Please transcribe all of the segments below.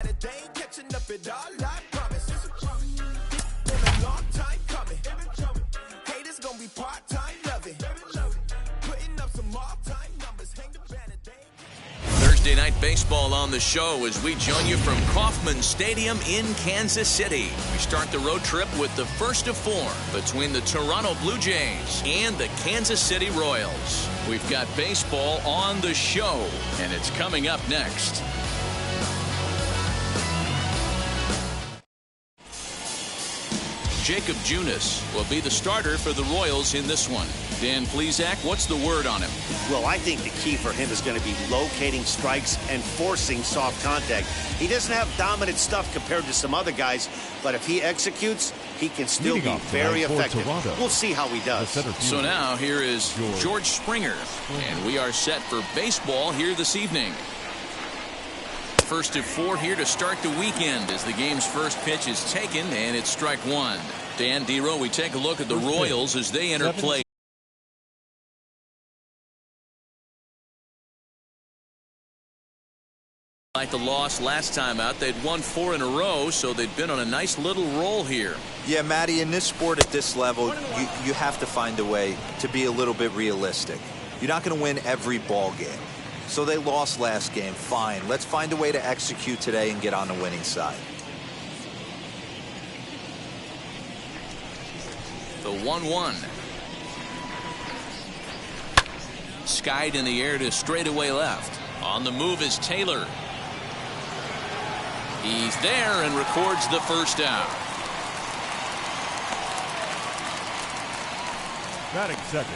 They ain't catching up at all, I promise. Been a long time coming. Haters gonna be part-time loving. Putting up some all-time numbers. Hang the banner. Thursday night baseball on the show as we join you from Kauffman Stadium in Kansas City. We start the road trip with the first of four between the Toronto Blue Jays and the Kansas City Royals. We've got baseball on the show, and it's coming up next. Jacob Junis will be the starter for the Royals in this one. Dan Plesac, what's the word on him? Well, I think the key for him is going to be locating strikes and forcing soft contact. He doesn't have dominant stuff compared to some other guys, but if he executes, he can still be very effective. We'll see how he does. So now here is George Springer, and we are set for baseball here this evening. First of four here to start the weekend as the game's first pitch is taken, and it's strike one. Dan Dero, we take a look at the Royals as they enter play. Like the loss last time out, they'd won 4 in a row, so they'd been on a nice little roll here. Yeah, Matty, in this sport at this level, you have to find a way to be a little bit realistic. You're not going to win every ball game. So they lost last game. Fine. Let's find a way to execute today and get on the winning side. The 1-1. Skied in the air to straightaway left. On the move is Taylor. He's there and records the first out. Batting second.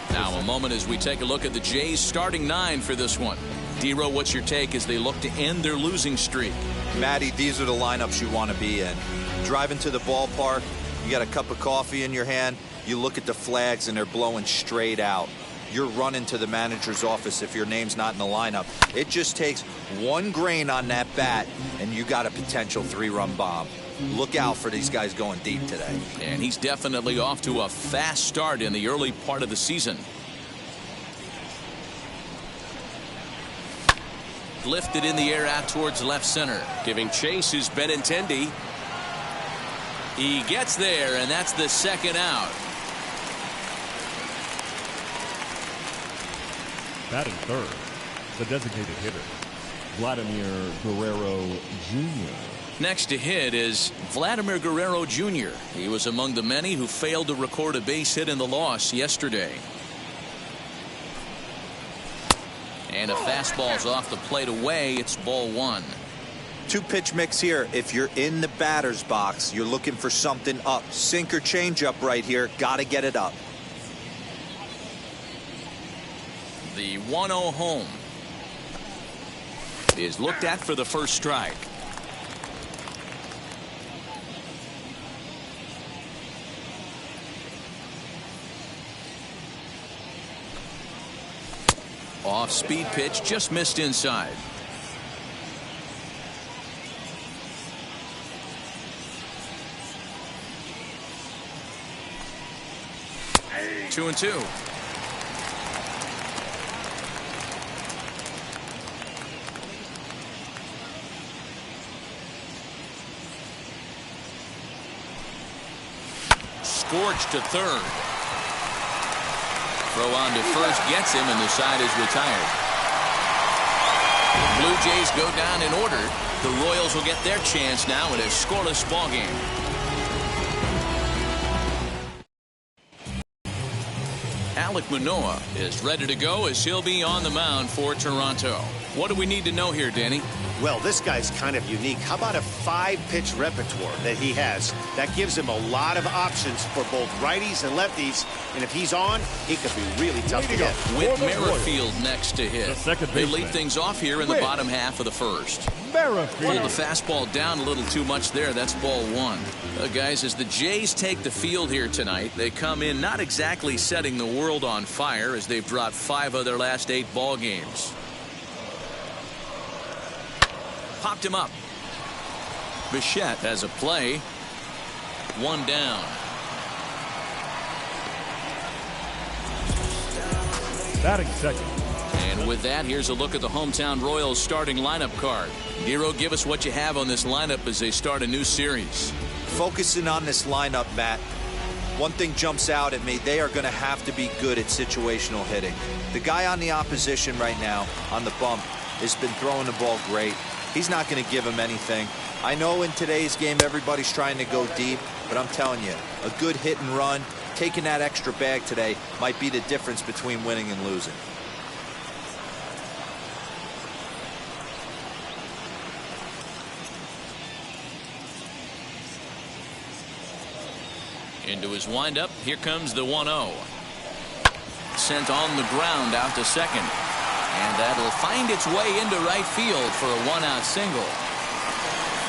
Now a moment as we take a look at the Jays starting 9 for this one. Dero, what's your take as they look to end their losing streak? Matty, these are the lineups you want to be in. Driving to the ballpark, you got a cup of coffee in your hand, you look at the flags and they're blowing straight out. You're running to the manager's office if your name's not in the lineup. It just takes one grain on that bat and you got a potential 3-run bomb. Look out for these guys going deep today. And he's definitely off to a fast start in the early part of the season. Lifted in the air out towards left center. Giving chase is Benintendi. He gets there, and that's the second out. Batting third, the designated hitter, Vladimir Guerrero Jr. Next to hit is Vladimir Guerrero Jr. He was among the many who failed to record a base hit in the loss yesterday. And a fastball's off the plate away. It's ball one. 2-pitch mix here. If you're in the batter's box, you're looking for something up. Sink or change up right here. Got to get it up. The 1-0 home is looked at for the first strike. Off-speed pitch just missed inside. Hey. 2-2. Scorched to third. Throw on to first gets him, and the side is retired. The Blue Jays go down in order. The Royals will get their chance now in a scoreless ball game. Alek Manoah is ready to go as he'll be on the mound for Toronto. What do we need to know here, Danny? Well, this guy's kind of unique. How about a 5-pitch repertoire that he has? That gives him a lot of options for both righties and lefties. And if he's on, he could be really tough to hit. With Merrifield next to hit. They lead things off here in the bottom half of the first. Pulled the fastball down a little too much there. That's ball one. Guys, as the Jays take the field here tonight, they come in not exactly setting the world on fire as they've dropped 5 of their last 8 ball games. Popped him up. Bichette has a play. 1 down. Batting second. And And with that, here's a look at the hometown Royals starting lineup card. Nero, give us what you have on this lineup as they start a new series. Focusing on this lineup, Matt, one thing jumps out at me. They are going to have to be good at situational hitting. The guy on the opposition right now on the bump has been throwing the ball great. He's not going to give him anything. I know in today's game everybody's trying to go deep, but I'm telling you, a good hit and run, taking that extra bag today might be the difference between winning and losing. Into his windup, here comes the 1-0. Sent on the ground out to second. And that'll find its way into right field for a one-out single.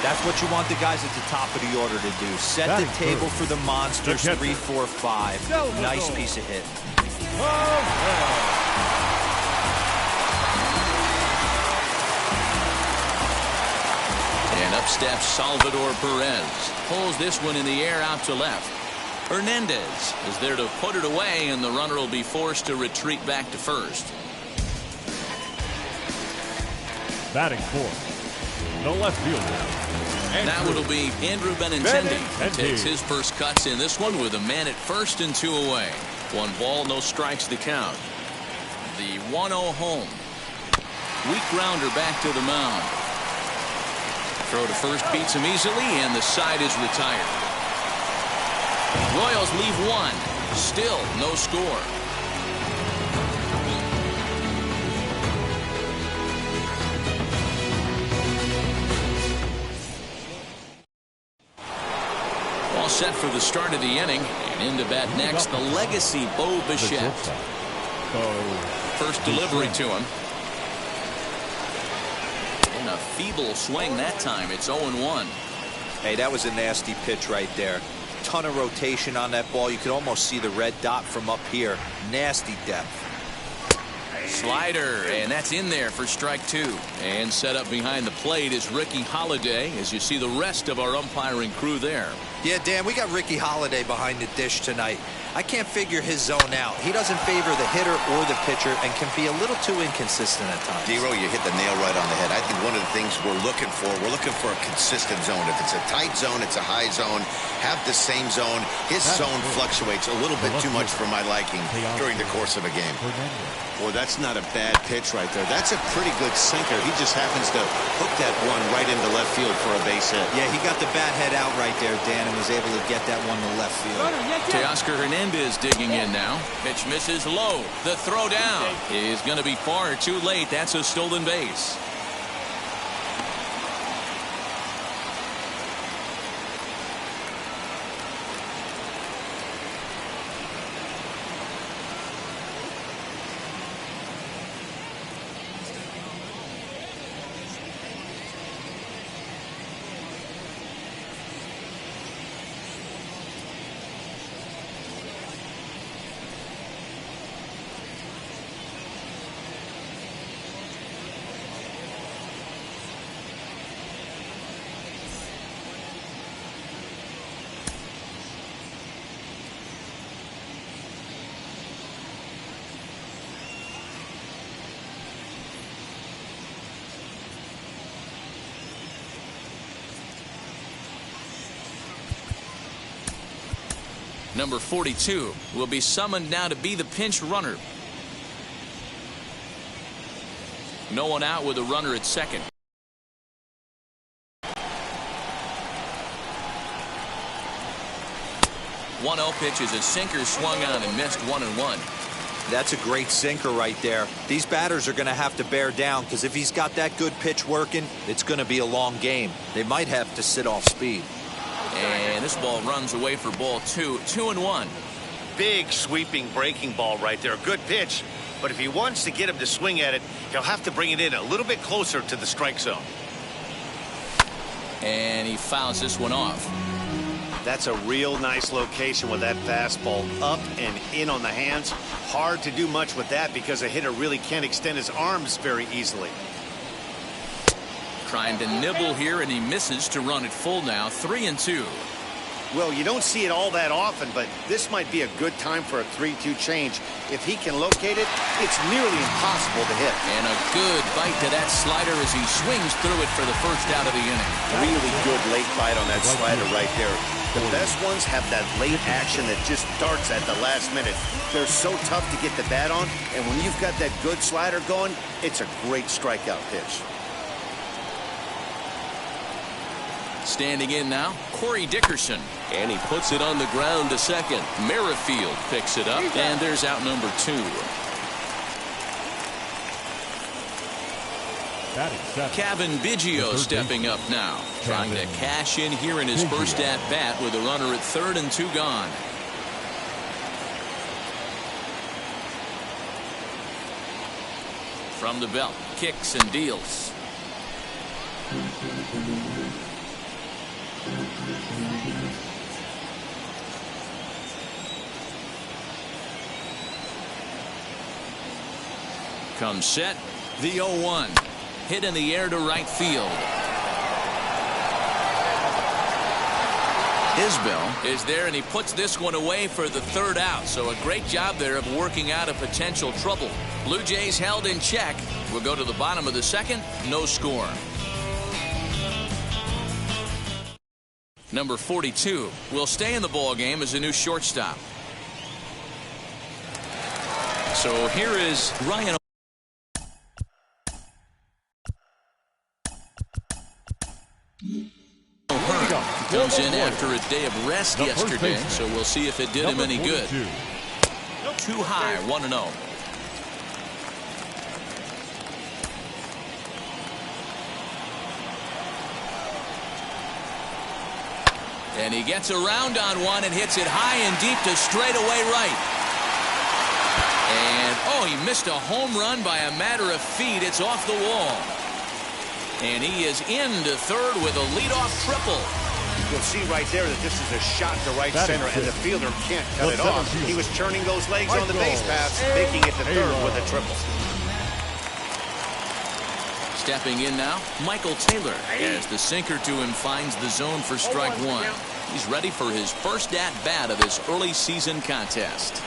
That's what you want the guys at the top of the order to do. Set the table for the monsters. 3, 4, 5. Nice piece of hit. And up steps Salvador Perez. Pulls this one in the air out to left. Hernandez is there to put it away, and the runner will be forced to retreat back to first. Batting fourth, no left fielder. That one will be Andrew Benintendi. He takes his first cuts in this one with a man at first and 2 away. 1 ball, no strikes to count. The 1-0 home. Weak grounder back to the mound. Throw to first beats him easily, and the side is retired. Royals leave 1. Still no score. All set for the start of the inning. And in to bat next, the legacy Bo Bichette. First delivery to him. And a feeble swing that time. It's 0-1. Hey, that was a nasty pitch right there. Ton of rotation on that ball. You could almost see the red dot from up here. Nasty depth. Slider, and that's in there for strike 2. And set up behind the plate is Ricky Holiday, as you see the rest of our umpiring crew there. Yeah, Dan, we got Ricky Holiday behind the dish tonight. I can't figure his zone out. He doesn't favor the hitter or the pitcher and can be a little too inconsistent at times. Dero, you hit the nail right on the head. I think one of the things we're looking for a consistent zone. If it's a tight zone, it's a high zone. Have the same zone. His zone fluctuates a little bit too much for my liking during the course of a game. Boy, that's not a bad pitch right there. That's a pretty good sinker. He just happens to hook that one right into left field for a base hit. Yeah, he got the bat head out right there, Dan, and was able to get that one to left field. Teoscar Hernandez digging in now. Pitch misses low. The throw down is going to be far too late. That's a stolen base. Number 42 will be summoned now to be the pinch runner. No one out with a runner at second. 1-0 pitch is a sinker swung on and missed 1-1. That's a great sinker right there. These batters are going to have to bear down because if he's got that good pitch working, it's going to be a long game. They might have to sit off speed. And this ball runs away for ball 2. 2-1. Big sweeping breaking ball right there. Good pitch. But if he wants to get him to swing at it, he'll have to bring it in a little bit closer to the strike zone. And he fouls this one off. That's a real nice location with that fastball up and in on the hands. Hard to do much with that because a hitter really can't extend his arms very easily. Trying to nibble here, and he misses to run it full now. 3-2. Well, you don't see it all that often, but this might be a good time for a 3-2 change. If he can locate it, it's nearly impossible to hit. And a good bite to that slider as he swings through it for the first out of the inning. Really good late bite on that slider right there. The best ones have that late action that just darts at the last minute. They're so tough to get the bat on, and when you've got that good slider going, it's a great strikeout pitch. Standing in now, Corey Dickerson. And he puts it on the ground to second. Merrifield picks it up, and there's out number 2. Kevin Biggio stepping up now, trying to cash in here in his first at-bat with a runner at third and 2 gone. From the belt, kicks and deals. Comes set, the 0-1. Hit in the air to right field. Isbell is there, and he puts this one away for the third out. So a great job there of working out a potential trouble. Blue Jays held in check. We'll go to the bottom of the second. No score. Number 42 will stay in the ball game as a new shortstop. So here is Ryan. Comes in after a day of rest yesterday, so we'll see if it did him any good. Too high, 1-0. And he gets around on one and hits it high and deep to straightaway right. And, oh, he missed a home run by a matter of feet. It's off the wall. And he is into third with a leadoff triple. You'll see right there that this is a shot to right center, and the fielder can't cut it off. He was turning those legs on the base paths, making it to third with a triple. Stepping in now, Michael Taylor, as the sinker to him finds the zone for strike 1. He's ready for his first at-bat of this early season contest.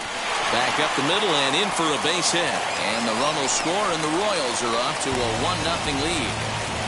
Back up the middle and in for a base hit. And the run will score, and the Royals are off to a 1-0 lead.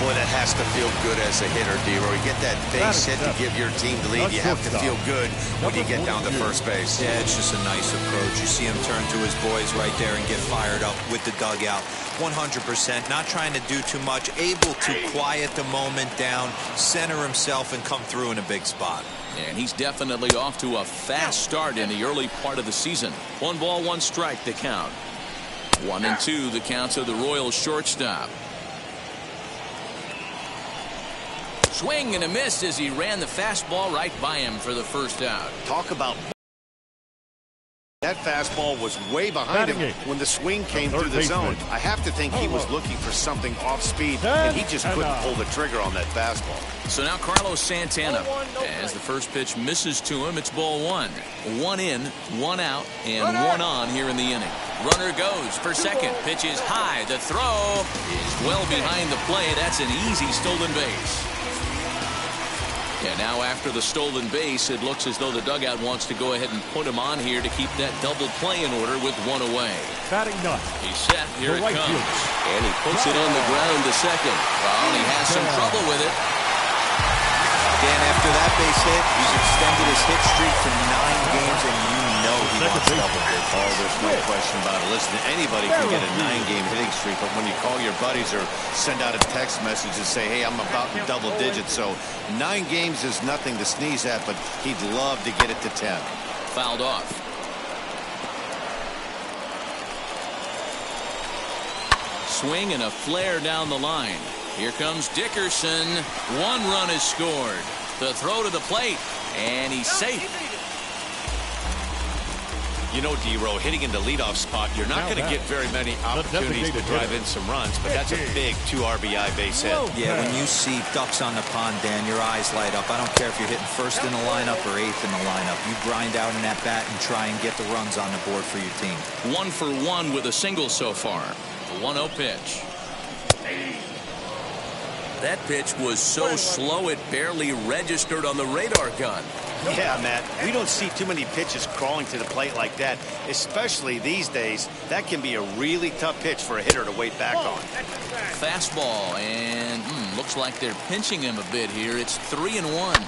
Boy, that has to feel good as a hitter, D-Roy. You get that base hit to give your team the lead. You have to feel good when you get down to first base. Yeah, it's just a nice approach. You see him turn to his boys right there and get fired up with the dugout. 100%, not trying to do too much, able to quiet the moment down, center himself, and come through in a big spot. And he's definitely off to a fast start in the early part of the season. 1 ball, 1 strike to count. 1-2 the counts of the Royals shortstop. Swing and a miss as he ran the fastball right by him for the first out. Talk about that fastball was way behind him when the swing came through the zone. I have to think he was looking for something off speed, and he just couldn't pull the trigger on that fastball. So now Carlos Santana, as the first pitch misses to him, it's ball 1. 1 in, 1 out, and 1 on here in the inning. Runner goes for second. Pitch is high. The throw is well behind the play. That's an easy stolen base. And now after the stolen base, it looks as though the dugout wants to go ahead and put him on here to keep that double play in order with 1 away. Batting ninth. He's set. Here it comes. And he puts it on the ground to second. Well, he has some trouble with it. Dan, after that base hit, he's extended his hit streak to 9 games, and you know he wants double digits. Oh, there's no question about it. Listen, anybody can get a 9-game hitting streak, but when you call your buddies or send out a text message and say, hey, I'm about in double digits, so 9 games is nothing to sneeze at, but he'd love to get it to 10. Fouled off. Swing and a flare down the line. Here comes Dickerson. 1 run is scored. The throw to the plate, and he's safe. You know, D-Row, hitting in the leadoff spot, you're not going to get very many opportunities to drive in some runs, but that's a big 2 RBI base hit. Yeah, when you see ducks on the pond, Dan, your eyes light up. I don't care if you're hitting first in the lineup or 8th in the lineup. You grind out in that bat and try and get the runs on the board for your team. 1 for 1 with a single so far. The 1-0 pitch. That pitch was so slow it barely registered on the radar gun. Yeah, Matt, we don't see too many pitches crawling to the plate like that, especially these days. That can be a really tough pitch for a hitter to wait back on. Fastball, and looks like they're pinching him a bit here. It's 3-1.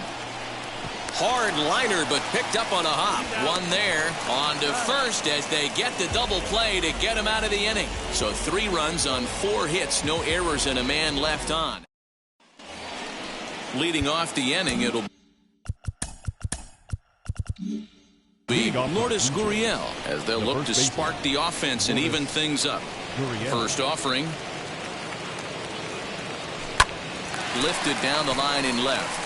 Hard liner, but picked up on a hop. One there. On to first as they get the double play to get him out of the inning. So 3 runs on 4 hits, no errors, and a man left on. Leading off the inning, it'll be Lourdes Gurriel as they'll look to spark the offense and even things up. First offering. Lifted down the line in left.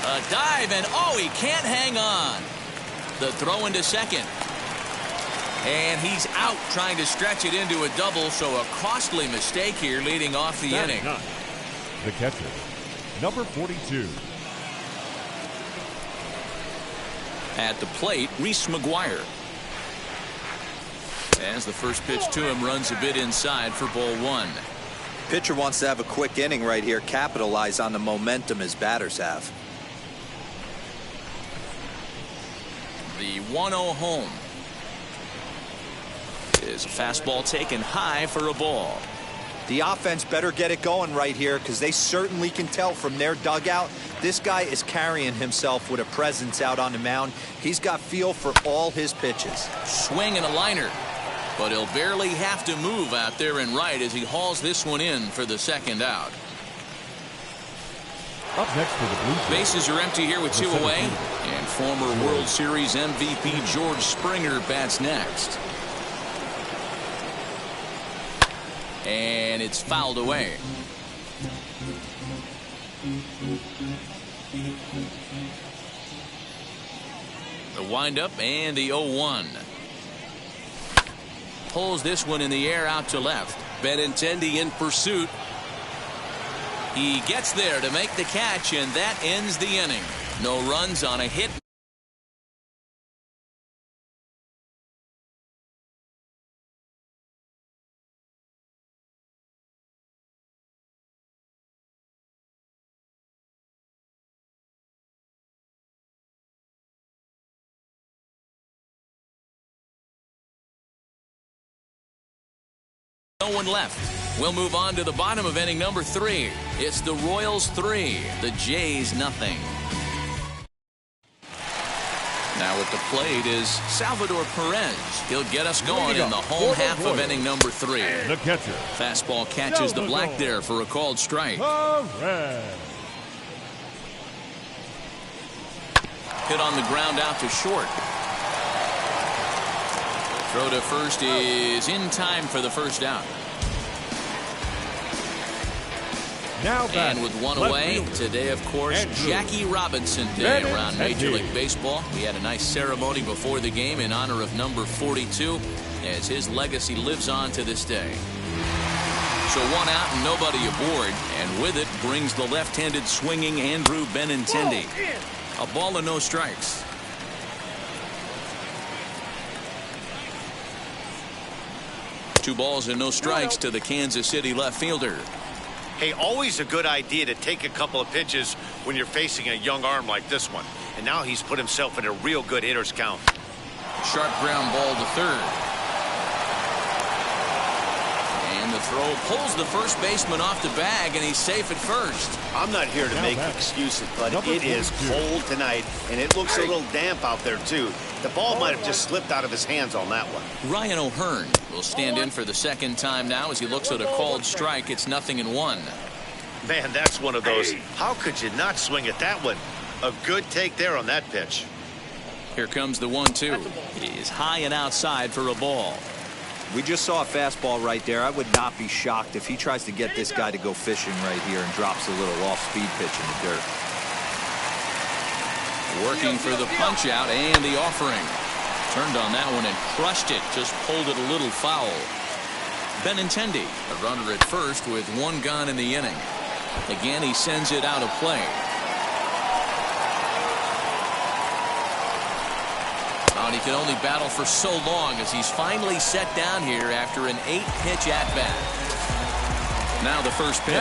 A dive, and he can't hang on. The throw into second. And he's out trying to stretch it into a double, so a costly mistake here leading off the inning. The catcher, number 42. At the plate, Reese McGuire. As the first pitch to him runs a bit inside for ball 1. Pitcher wants to have a quick inning right here, capitalize on the momentum his batters have. The 1-0 home. Is a fastball taken high for a ball. The offense better get it going right here because they certainly can tell from their dugout this guy is carrying himself with a presence out on the mound. He's got feel for all his pitches. Swing and a liner, but he'll barely have to move out there in right as he hauls this one in for the second out. Up next for the Blue Jays. Bases are empty here with 2 away, and former World Series MVP George Springer bats next. And it's fouled away. The windup and the 0-1. Pulls this one in the air out to left. Benintendi in pursuit. He gets there to make the catch, and that ends the inning. No runs on a hit. No one left. We'll move on to the bottom of inning number 3. It's the Royals 3, the Jays nothing. Now at the plate is Salvador Perez. He'll get us going in the home half of inning number 3. The catcher. Fastball catches the black there for a called strike. Perez. Hit on the ground out to short. Throw to first is in time for the first out. Now and with 1 away, today, of course, Jackie Robinson Day around Major League Baseball. We had a nice ceremony before the game in honor of number 42, as his legacy lives on to this day. So 1 out and nobody aboard, and with it brings the left-handed swinging Andrew Benintendi. A ball and no strikes. Two balls and no strikes to the Kansas City left fielder. Hey, always a good idea to take a couple of pitches when you're facing a young arm like this one. And now he's put himself in a real good hitter's count. Sharp ground ball to third. And the throw pulls the first baseman off the bag, and he's safe at first. I'm not here to make excuses, but it is cold tonight, and it looks a little damp out there, too. The ball might have just slipped out of his hands on that one. Ryan O'Hearn will stand in for the second time now as he looks at a called strike. It's 0-1. Man, that's one of those. How could you not swing at that one? A good take there on that pitch. Here comes the 1-2. He is high and outside for a ball. We just saw a fastball right there. I would not be shocked if he tries to get this guy to go fishing right here and drops a little off-speed pitch in the dirt. Working for the punch out and the offering. Turned on that one and crushed it. Just pulled it a little foul. Benintendi, a runner at first with 1 gone in the inning. Again, he sends it out of play. And he can only battle for so long as he's finally set down here after an 8-pitch at-bat. Now the first pitch.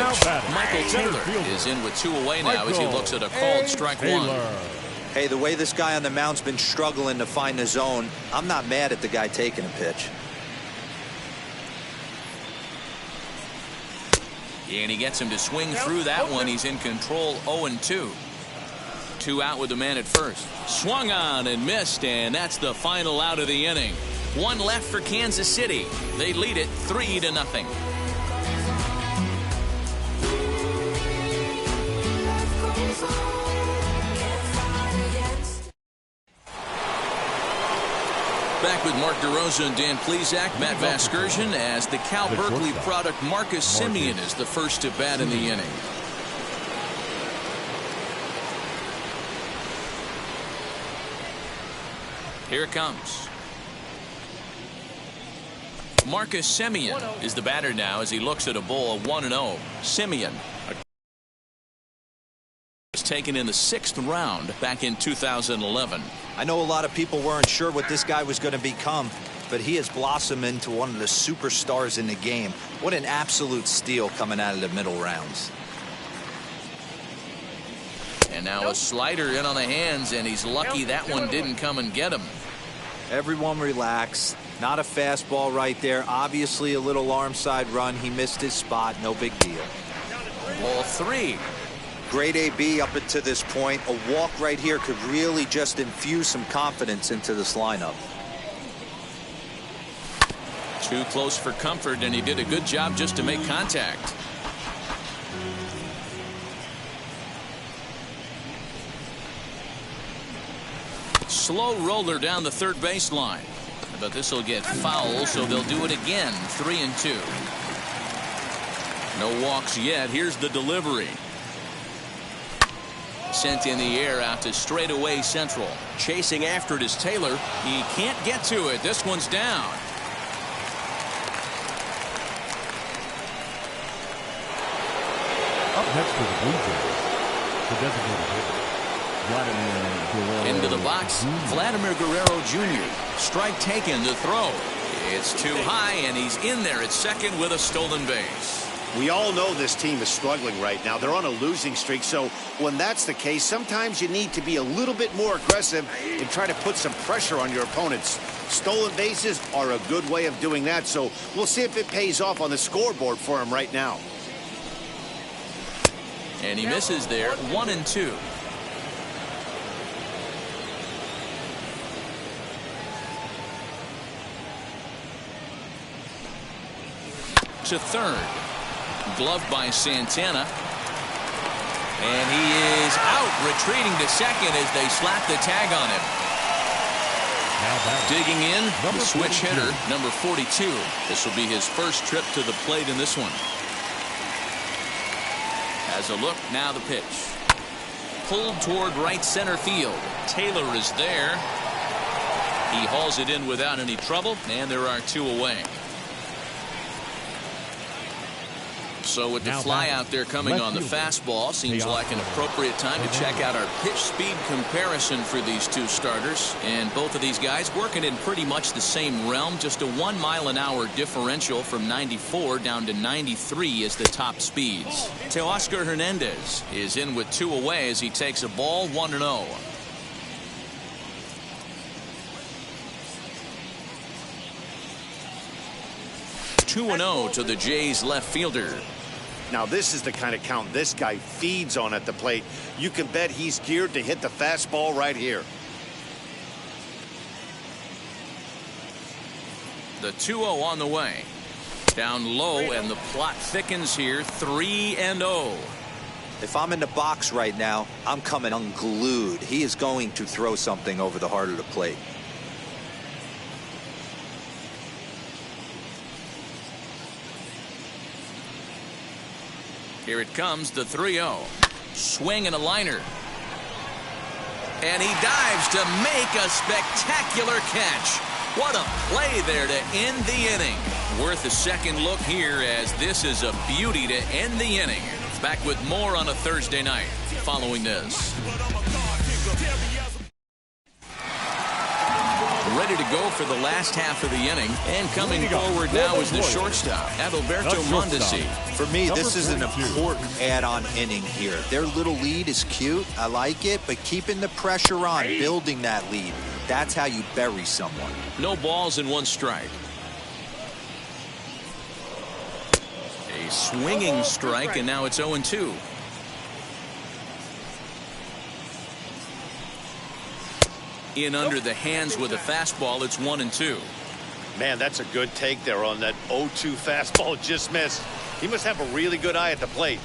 Michael Taylor is in with 2 away now as he looks at a called strike 1. Hey, the way this guy on the mound's been struggling to find the zone, I'm not mad at the guy taking a pitch. And he gets him to swing through that one. He's in control, 0-2. 2 out with the man at first. Swung on and missed, and that's the final out of the inning. 1 left for Kansas City. They lead it 3-0. Back with Mark DeRosa and Dan Plesac, Matt Vasgersian, as the Cal Berkeley product Marcus Semien is the first to bat in the inning. Here it comes. Marcus Semien is the batter now as he looks at a ball, 1-0. Semien was taken in the 6th round back in 2011. I know a lot of people weren't sure what this guy was going to become, but he has blossomed into one of the superstars in the game. What an absolute steal coming out of the middle rounds. And now a slider in on the hands, and he's lucky that one didn't come and get him. Everyone relax. Not a fastball right there. Obviously a little arm side run. He missed his spot. No big deal. Ball 3. Great AB up until this point. A walk right here could really just infuse some confidence into this lineup. Too close for comfort, and he did a good job just to make contact. Slow roller down the third baseline. But this will get foul, so they'll do it again. 3-2. No walks yet. Here's the delivery. Sent in the air out to straightaway central. Chasing after it is Taylor. He can't get to it. This one's down. Up next for the Blue Jays, the designated hitter, Vladimir Guerrero. Into the box, Vladimir Guerrero Jr. Strike taken to throw. It's too high, and he's in there at second with a stolen base. We all know this team is struggling right now. They're on a losing streak, so when that's the case, sometimes you need to be a little bit more aggressive and try to put some pressure on your opponents. Stolen bases are a good way of doing that, so we'll see if it pays off on the scoreboard for him right now. And he misses there, 1-2. To third. Gloved by Santana. And he is out, retreating to second as they slap the tag on him. Digging in, the switch hitter, number 42. This will be his first trip to the plate in this one. As a look, now the pitch. Pulled toward right center field. Taylor is there. He hauls it in without any trouble, and there are 2 away. So with the fly out there coming on the fastball, seems like an appropriate time to check out our pitch speed comparison for these 2 starters. And both of these guys working in pretty much the same realm. Just a 1 mile-an-hour differential from 94 down to 93 is the top speeds. Teoscar Hernandez is in with 2 away as he takes a ball, 1-0. (2-0) to the Jays left fielder. Now this is the kind of count this guy feeds on at the plate. You can bet he's geared to hit the fastball right here. The 2-0 on the way. Down low, and the plot thickens here, 3-0. If I'm in the box right now, I'm coming unglued. He is going to throw something over the heart of the plate. Here it comes, the 3-0. Swing and a liner. And he dives to make a spectacular catch. What a play there to end the inning. Worth a second look here, as this is a beauty to end the inning. Back with more on a Thursday night following this. Ready to go for the last half of the inning. And coming forward now is the shortstop, Adalberto Mondesi. For me, this is an important add-on inning here. Their little lead is cute. I like it. But keeping the pressure on, building that lead, that's how you bury someone. No balls and 1 strike. A swinging strike, and now it's 0-2. In under the hands with a fastball, it's 1-2. Man, that's a good take there on that 0-2 fastball. Just missed. He must have a really good eye at the plate.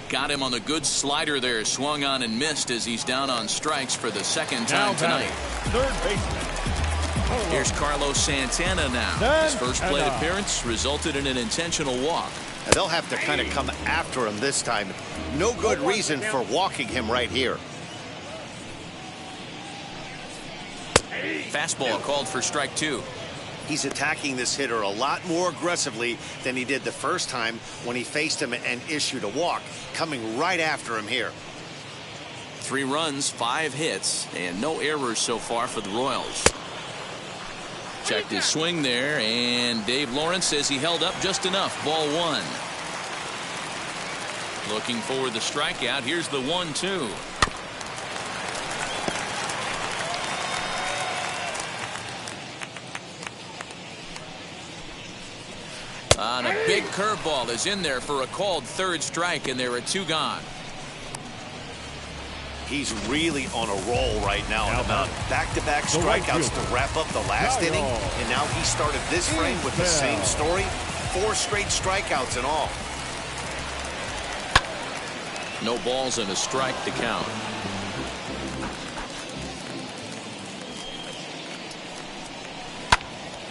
Got him on the good slider there. Swung on and missed as he's down on strikes for the second time tonight. Third baseman. Here's Carlos Santana now. His first plate appearance resulted in an intentional walk. Now they'll have to kind of come after him this time. No good reason for walking him right here. Fastball called for strike 2. He's attacking this hitter a lot more aggressively than he did the first time when he faced him and issued a walk. Coming right after him here. 3 runs, 5 hits, and no errors so far for the Royals. Checked his swing there, and Dave Lawrence says he held up just enough. Ball 1. Looking for the strikeout. Here's the 1-2. And a big curveball is in there for a called 3rd strike, and there are 2 gone. He's really on a roll right now. Back-to-back strikeouts to wrap up the last inning, and now he started this frame with the same story. 4 straight strikeouts in all. No balls and a strike to count.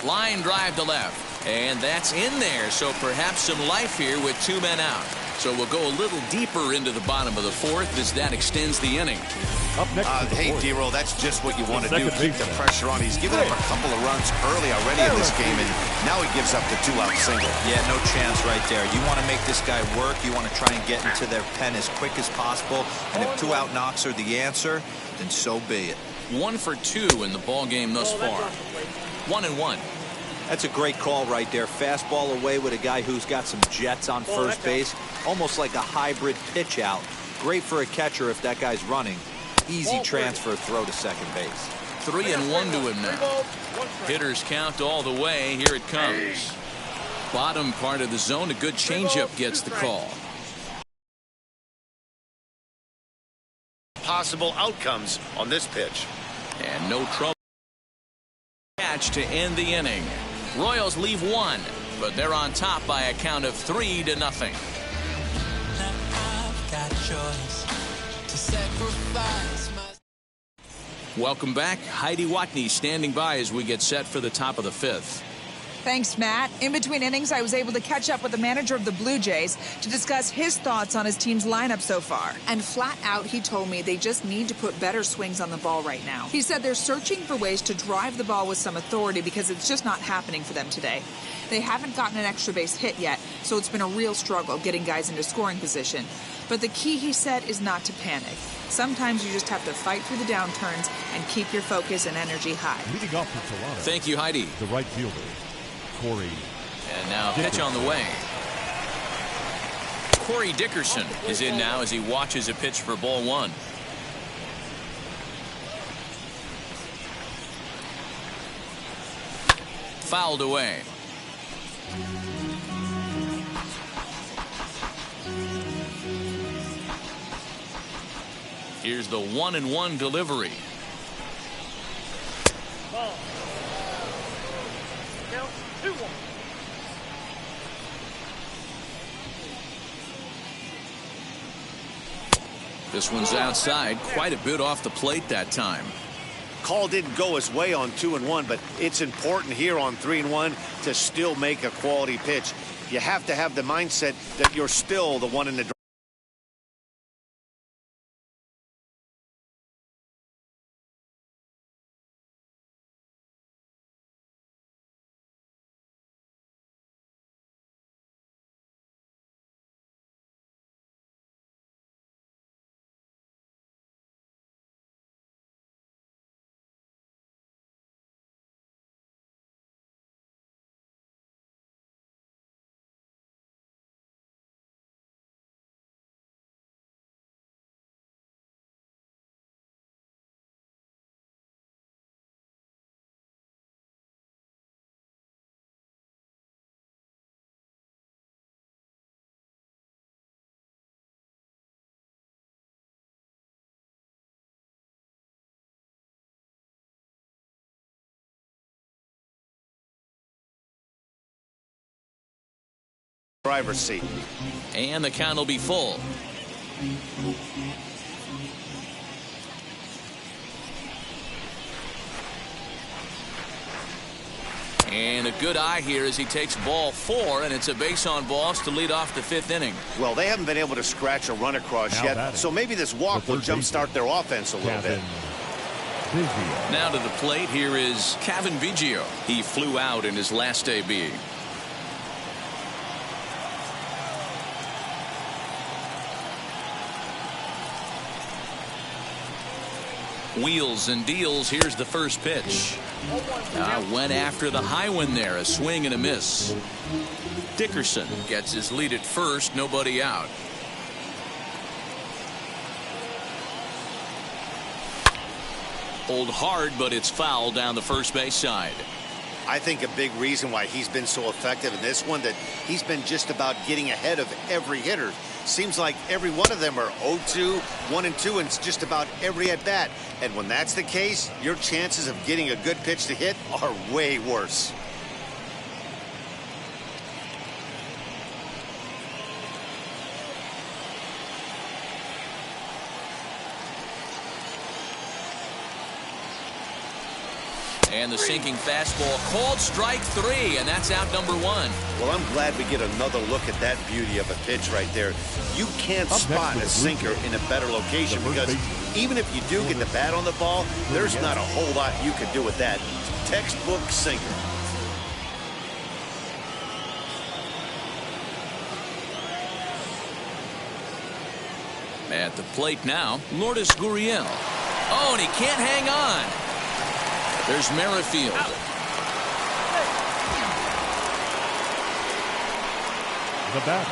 Line drive to left. And that's in there, so perhaps some life here with 2 men out. So we'll go a little deeper into the bottom of the 4th as that extends the inning. Up next hey, D-Roll, that's just what you want to do. Keep the pressure on. He's given up a couple of runs early already in this game, and now he gives up the 2-out single. Yeah, no chance right there. You want to make this guy work. You want to try and get into their pen as quick as possible. And if 2-out knocks are the answer, then so be it. 1 for 2 in the ball game thus far. 1-1. That's a great call right there. Fastball away with a guy who's got some jets on first base. Almost like a hybrid pitch out. Great for a catcher if that guy's running. Easy transfer throw to second base. 3-1 to him now. Hitters count all the way. Here it comes. Bottom part of the zone. A good changeup gets the call. Possible outcomes on this pitch. And no trouble. Catch to end the inning. Royals leave 1, but they're on top by a count of 3-0. Welcome back. Heidi Watney standing by as we get set for the top of the 5th. Thanks, Matt. In between innings, I was able to catch up with the manager of the Blue Jays to discuss his thoughts on his team's lineup so far. And flat out, he told me they just need to put better swings on the ball right now. He said they're searching for ways to drive the ball with some authority because it's just not happening for them today. They haven't gotten an extra base hit yet, so it's been a real struggle getting guys into scoring position. But the key, he said, is not to panic. Sometimes you just have to fight through the downturns and keep your focus and energy high. Leading off for Toronto. Thank you, Heidi. The right fielder, Corey. And now pitch on the way. Corey Dickerson is in now as he watches a pitch for ball 1. Fouled away. Here's the 1-1 delivery. Ball. Count 2-1. This one's outside, quite a bit off the plate that time. Call didn't go his way on 2-1, but it's important here on 3-1 to still make a quality pitch. You have to have the mindset that you're still the one in the driver's seat. And the count will be full. And a good eye here as he takes ball 4, and it's a base on balls to lead off the 5th inning. Well, they haven't been able to scratch a run across yet, so maybe this walk will jumpstart their offense a little bit. Now to the plate, here is Kevin Biggio. He flew out in his last AB. Wheels and deals. Here's the first pitch. Went after the high one there. A swing and a miss. Dickerson gets his lead at first. Nobody out. Hold hard, but it's foul down the first base side. I think a big reason why he's been so effective in this one, that he's been just about getting ahead of every hitter. Seems like every one of them are 0-2, 1-2, and it's just about every at bat. And when that's the case, your chances of getting a good pitch to hit are way worse. And the sinking fastball called strike 3, and that's out number 1. Well, I'm glad we get another look at that beauty of a pitch right there. You can't spot a sinker in a better location, because even if you do get the bat on the ball, there's not a whole lot you can do with that. Textbook sinker. At the plate now, Lourdes Gurriel. Oh, and he can't hang on. There's Merrifield. The batter,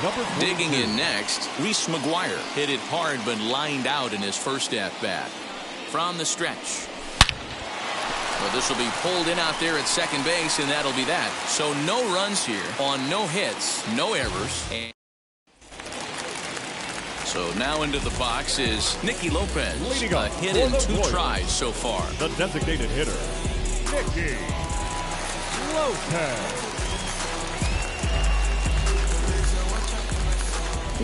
number 42. Digging in next, Reese McGuire hit it hard but lined out in his first at-bat. From the stretch. Well, this will be pulled in out there at second base, and that'll be that. So no runs here on no hits, no errors. So now into the box is Nicky Lopez. A hit in 2 tries so far. The designated hitter, Nicky Lopez.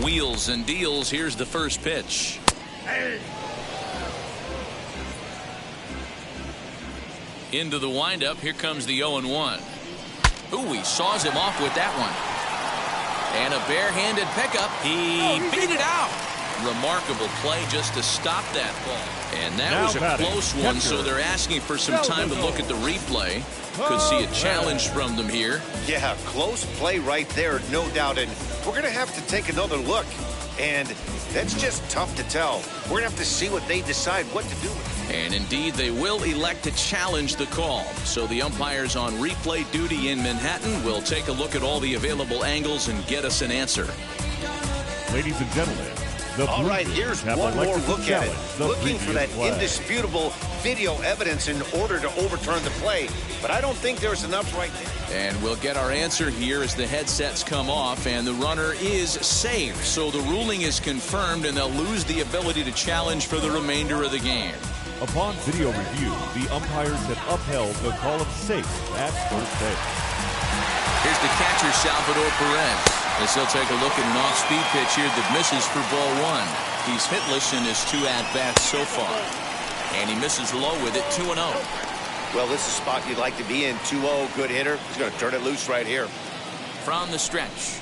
Wheels and deals. Here's the first pitch. Into the windup. Here comes the 0-1. Ooh, he saws him off with that one. And a barehanded pickup. He beat it out. Remarkable play just to stop that ball. And that was a close one, so they're asking for some time to look at the replay. Could see a challenge from them here. Yeah, close play right there, no doubt. And we're going to have to take another look. And that's just tough to tell. We're going to have to see what they decide what to do with it. And indeed, they will elect to challenge the call. So the umpires on replay duty in Manhattan will take a look at all the available angles and get us an answer. Ladies and gentlemen, all right, here's one more look at it. Looking for that indisputable video evidence in order to overturn the play. But I don't think there's enough right there. And we'll get our answer here as the headsets come off, and the runner is safe. So the ruling is confirmed, and they'll lose the ability to challenge for the remainder of the game. Upon video review, the umpires have upheld the call of safe at first base. Here's the catcher, Salvador Perez, as he'll take a look at an off-speed pitch here that misses for ball 1. He's hitless in his 2 at-bats so far. And he misses low with it, 2-0. Well, this is a spot you'd like to be in. 2-0, good hitter. He's going to turn it loose right here. From the stretch.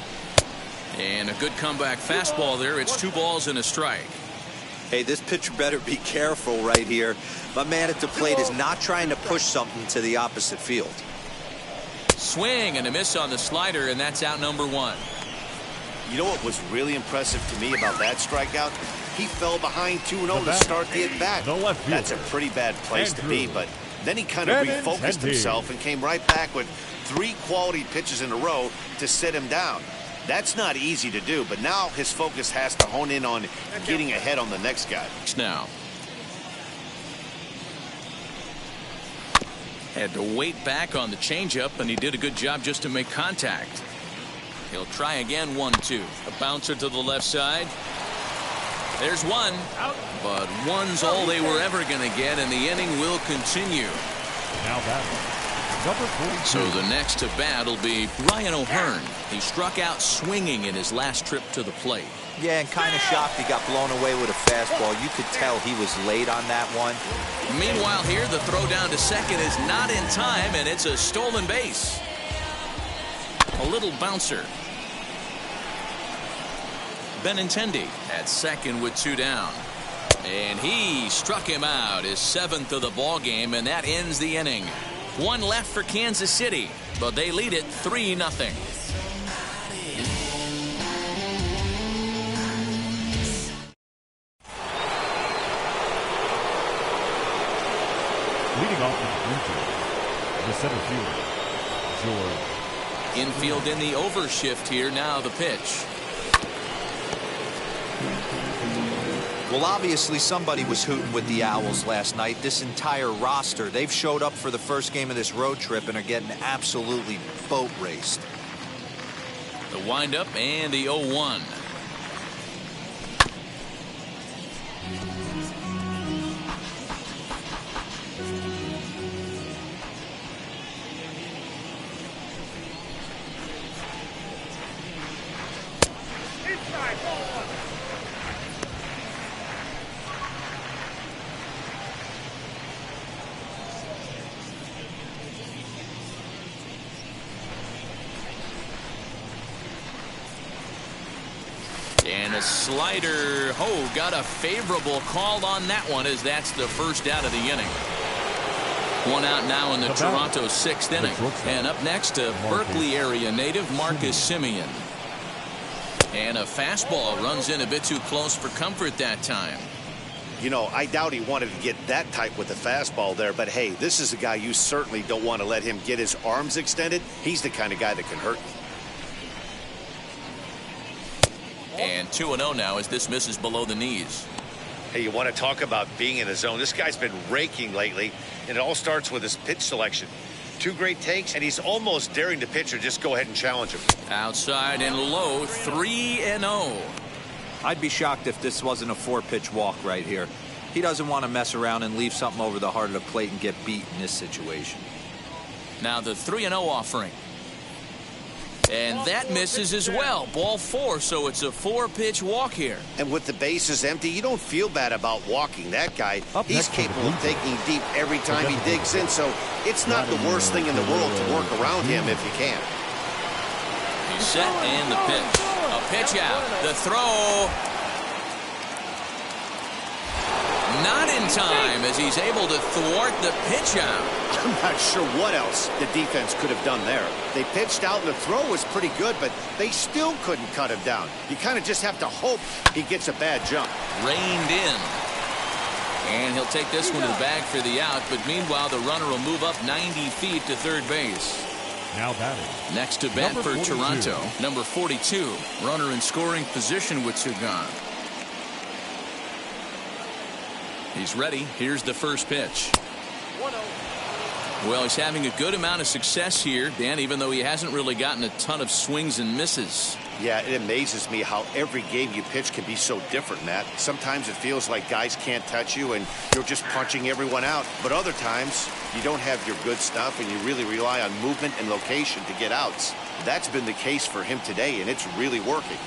And a good comeback fastball there. It's 2 balls and a strike. Hey, this pitcher better be careful right here. My man at the plate is not trying to push something to the opposite field. Swing and a miss on the slider, and that's out number 1. You know what was really impressive to me about that strikeout? He fell behind 2-0 to start the at-bat. That's a pretty bad place to be, but then he kind of refocused himself and came right back with 3 quality pitches in a row to sit him down. That's not easy to do, but now his focus has to hone in on getting ahead on the next guy. Now, had to wait back on the changeup, and he did a good job just to make contact. He'll try again, 1-2. A bouncer to the left side. There's one, but one's all they were ever going to get, and the inning will continue. Now batting, So the next to bat will be Ryan O'Hearn. He struck out swinging in his last trip to the plate. Yeah, and kind of shocked he got blown away with a fastball. You could tell he was late on that one. Meanwhile here, the throw down to second is not in time, and it's a stolen base. A little bouncer. Benintendi at second with 2 down. And he struck him out, his 7th of the ball game, and that ends the inning. 1 left for Kansas City, but they lead it 3-0. Leading off the center fielder, George. Infield in the overshift here. Now the pitch. Well, obviously somebody was hooting with the Owls last night. This entire roster, they've showed up for the first game of this road trip and are getting absolutely boat raced. The windup and the 0-1. And a slider. Oh, got a favorable call on that one, as that's the first out of the inning. 1 out now in the Toronto 6th inning. And up next, a Berkeley area native, Marcus Semien. And a fastball runs in a bit too close for comfort that time. You know, I doubt he wanted to get that tight with the fastball there, but hey, this is a guy you certainly don't want to let him get his arms extended. He's the kind of guy that can hurt you. And 2-0 now as this misses below the knees. Hey, you want to talk about being in the zone? This guy's been raking lately, and it all starts with his pitch selection. 2 great takes, and he's almost daring the pitcher just go ahead and challenge him. Outside and low, 3-0. I'd be shocked if this wasn't a 4-pitch walk right here. He doesn't want to mess around and leave something over the heart of the plate and get beat in this situation. Now the 3-0 offering. And that misses as well. Ball 4, so it's a 4-pitch walk here. And with the bases empty, you don't feel bad about walking that guy. He's capable of taking deep every time he digs in, so it's not the worst thing in the world to work around him if you can. He's set and the pitch. A pitch out. The throw. Not in time as he's able to thwart the pitch out. I'm not sure what else the defense could have done there. They pitched out and the throw was pretty good, but they still couldn't cut him down. You kind of just have to hope he gets a bad jump. Reined in. And he'll take this one to the bag for the out, but meanwhile the runner will move up 90 feet to third base. Now batting. Next to bat for Toronto, number 42. Runner in scoring position with Sugan. He's ready. Here's the first pitch. 1-0. Well, he's having a good amount of success here, Dan, even though he hasn't really gotten a ton of swings and misses. Yeah, it amazes me how every game you pitch can be so different, Matt. Sometimes it feels like guys can't touch you and you're just punching everyone out. But other times, you don't have your good stuff and you really rely on movement and location to get outs. That's been the case for him today, and it's really working.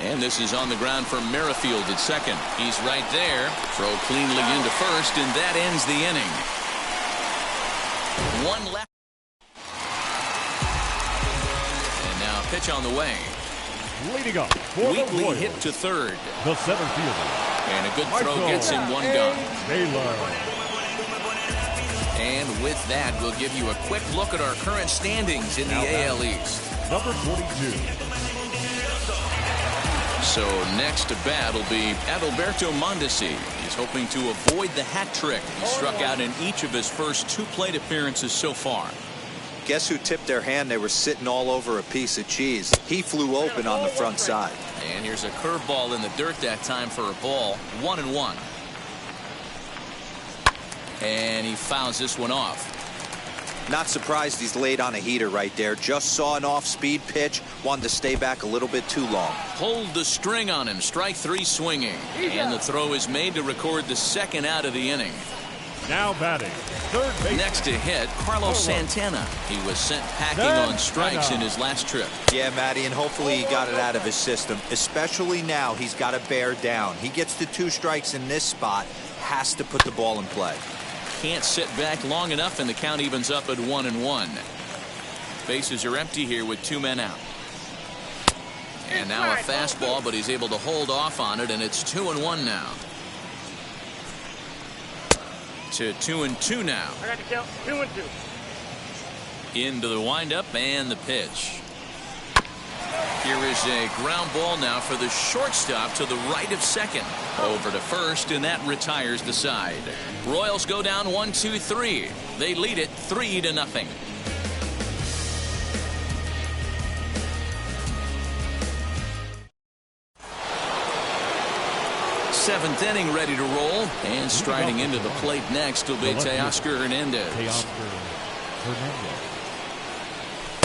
And this is on the ground for Merrifield at second. He's right there. Throw cleanly into first, and that ends the inning. 1 left. And now pitch on the way. Leading up for Weekly the Royals, hit to third. the center fielder. And a good throw gets him 1 gun. Taylor. And with that, we'll give you a quick look at our current standings in the AL East. Number 42. So next to bat will be Adalberto Mondesi. He's hoping to avoid the hat trick. He struck out in each of his first 2 plate appearances so far. Guess who tipped their hand? They were sitting all over a piece of cheese. He flew open on the front side. And here's a curveball in the dirt that time for a ball. 1-1. And he fouls this one off. Not surprised he's laid on a heater right there. Just saw an off-speed pitch. Wanted to stay back a little bit too long. Hold the string on him. Strike 3 swinging. And the throw is made to record the second out of the inning. Now batting, third base. Next to hit, Carlos Santana. He was sent packing on strikes in his last trip. Yeah, Matty, and hopefully he got it out of his system. Especially now, he's got to bear down. He gets the 2 strikes in this spot, has to put the ball in play. Can't sit back long enough, and the count evens up at 1-1. Bases are empty here with 2 men out. And now a fastball, but he's able to hold off on it, and it's 2-1 now. To 2-2 now. I got to count 2-2. Into the windup and the pitch. Here is a ground ball now for the shortstop to the right of second. Over to first, and that retires the side. Royals go down 1-2-3. They lead it 3-0. Seventh inning ready to roll, and striding into the plate next will be Teoscar Hernandez.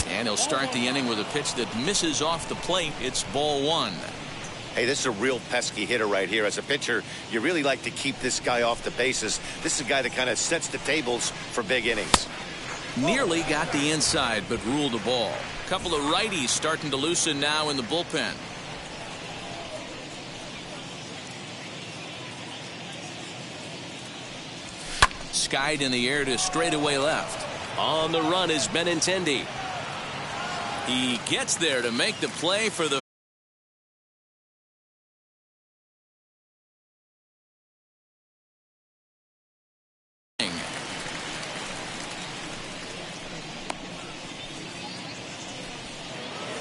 And he'll start the inning with a pitch that misses off the plate. It's ball 1. Hey, this is a real pesky hitter right here. As a pitcher, you really like to keep this guy off the bases. This is a guy that kind of sets the tables for big innings. Nearly got the inside, but ruled a ball. A couple of righties starting to loosen now in the bullpen. Skied in the air to straightaway left. On the run is Benintendi. He gets there to make the play for the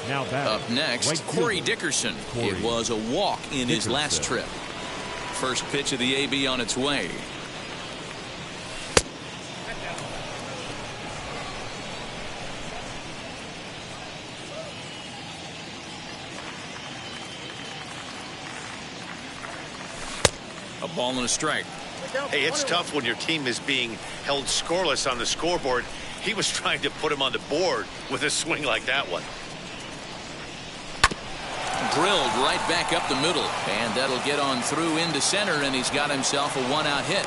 now up next, Corey Dickerson. It was a walk in his last trip. First pitch of the AB on its way. A ball and a strike. Hey, it's tough when your team is being held scoreless on the scoreboard. He was trying to put him on the board with a swing like that one. Drilled right back up the middle, and that'll get on through into center, and he's got himself a 1-out hit.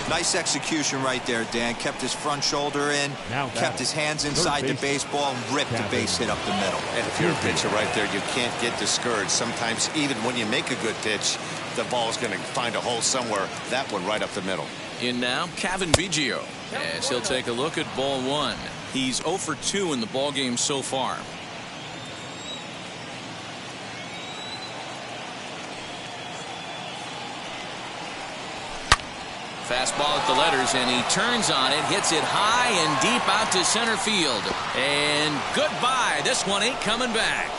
Nice execution right there, Dan. Kept his front shoulder in, kept his hands inside the baseball, and ripped the base hit up the middle. And if you're a pitcher right there, you can't get discouraged. Sometimes even when you make a good pitch, the ball's going to find a hole somewhere. That one right up the middle. In now, Kevin Biggio, as he'll take a look at ball 1. He's 0 for 2 in the ballgame so far. Fastball at the letters, and he turns on it, hits it high and deep out to center field. And goodbye. This one ain't coming back.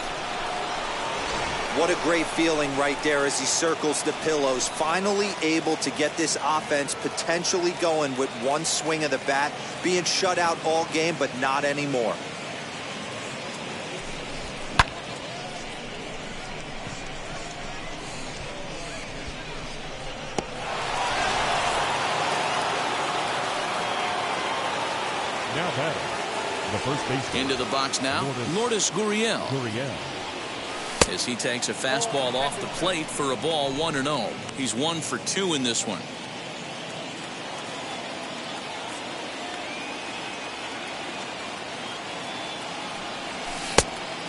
What a great feeling right there as he circles the pillows. Finally able to get this offense potentially going with one swing of the bat. Being shut out all game, but not anymore. Now batting, the first baseman. Into the box now, Lourdes Gurriel. As he takes a fastball off the plate for a ball 1-0. He's 1 for 2 in this one.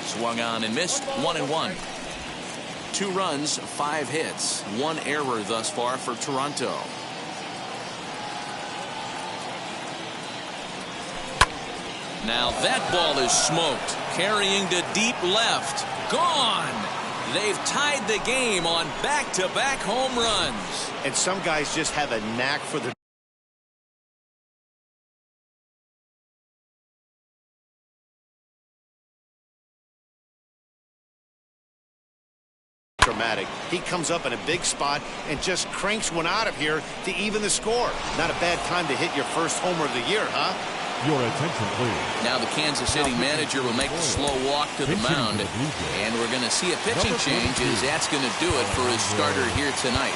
Swung on and missed. 1-1. 2 runs, 5 hits, 1 error thus far for Toronto. Now that ball is smoked, carrying to deep left. Gone. They've tied the game on back-to-back home runs. And some guys just have a knack for the dramatic. He comes up in a big spot and just cranks one out of here to even the score. Not a bad time to hit your first homer of the year, huh? Your attention, please. Now the Kansas City manager will make the slow walk to the mound, and we're going to see a pitching change as that's going to do it for his starter here tonight.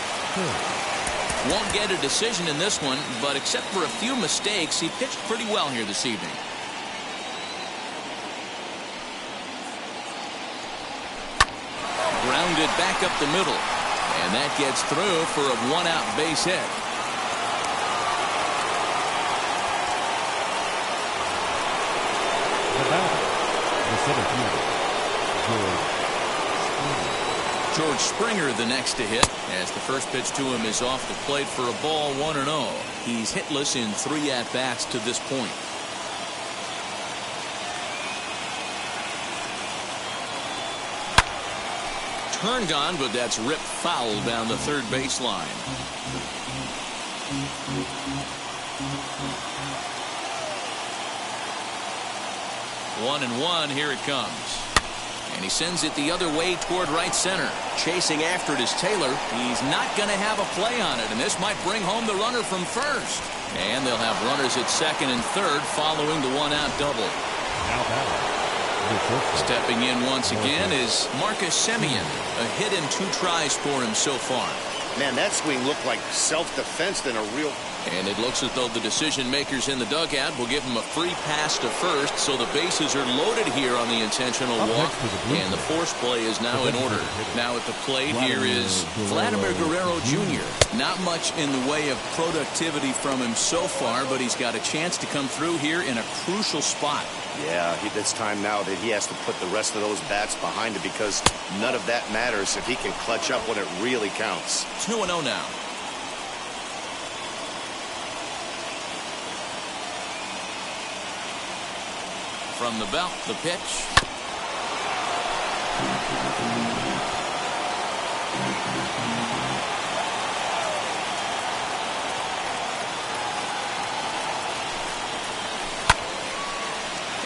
Won't get a decision in this one, but except for a few mistakes, he pitched pretty well here this evening. Grounded back up the middle, and that gets through for a 1-out base hit. center fielder, George Springer the next to hit, as the first pitch to him is off the plate for a ball, 1-0. He's hitless in 3 at-bats to this point. Turned on, but that's ripped foul down the third baseline. 1-1, here it comes. And he sends it the other way toward right center. Chasing after it is Taylor. He's not going to have a play on it, and this might bring home the runner from first. And they'll have runners at second and third following the one-out double. Stepping in once again is Marcus Semien. A hit and 2 tries for him so far. Man, that swing looked like self-defense than a real... And it looks as though the decision makers in the dugout will give him a free pass to first, so the bases are loaded here on the intentional walk, and the force play is now in order. Now at the plate here is Vladimir Guerrero Jr. Not much in the way of productivity from him so far, but he's got a chance to come through here in a crucial spot. Yeah, it's time now that he has to put the rest of those bats behind it, because none of that matters if he can clutch up when it really counts. 2-0 now. From the belt, the pitch.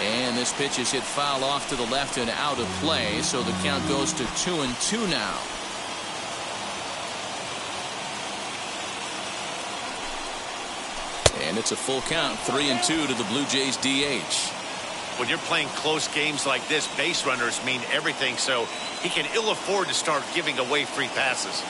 And this pitch is hit foul off to the left and out of play, so the count goes to 2-2 now. And it's a full count, 3-2 to the Blue Jays DH. When you're playing close games like this, base runners mean everything, so he can ill afford to start giving away free passes.